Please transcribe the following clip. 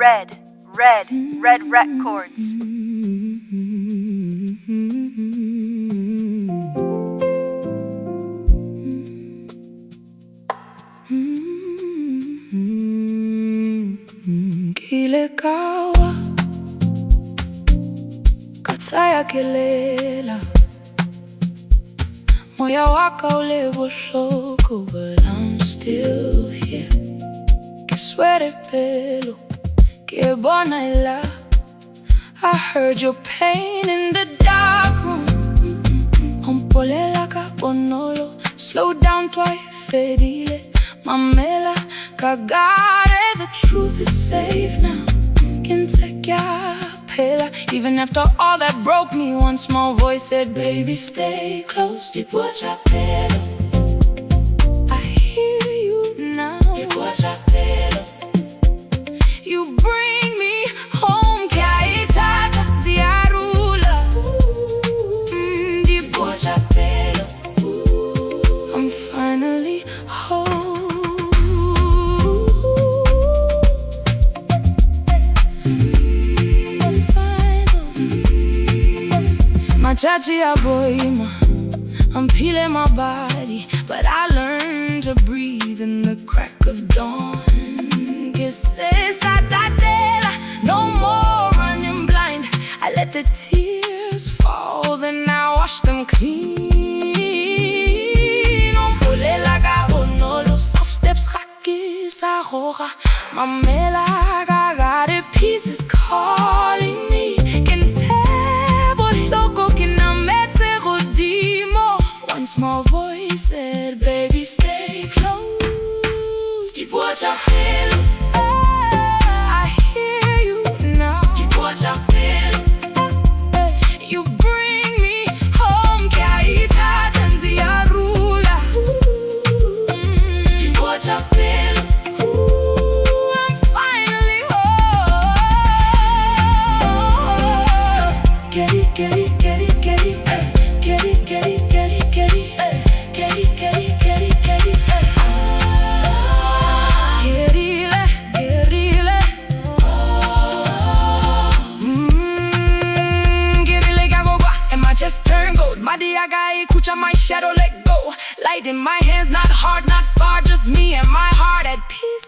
Red Records. Kile kawa katsaya kelela moya waka ule bohloko, but I'm still here. Ke swere pelo ke bona ila. I heard your pain in the dark room. Ompolela ka bonolo, slow down twice fedile. Mamela kagare, the truth is safe now. Can take ya pela. Even after all that broke me, one small voice said, baby, stay close. Dipuo Tsa Pelo. I hear you now. Dipuo Tsa Pelo. You bring me home. Ithata Dipuo Tsa Pelo. I'm finally home. Machachi ya boima, I'm peeling my body, but I learned to breathe in the crack of dawn. Kisses atatela, no more running blind. I let the tears fall, then I wash them clean. Ompolela ka bonolo, soft steps khaki sa roja. Mamela kagare, peace is calling me. One small voice said, baby, stay close. Dipuo Tsa Pelo. I hear you now. Dipuo Tsa Pelo. You bring me home. Ithata Dipuo Tsa Pelo. I'm finally home. Get it, get it, get it, get it. Get it, get it, get it, get it. Get it, get it, get it, get it. Just turn gold. Madiagai kucha, my shadow let go. Light in my hands, not hard, not far, just me and my heart at peace.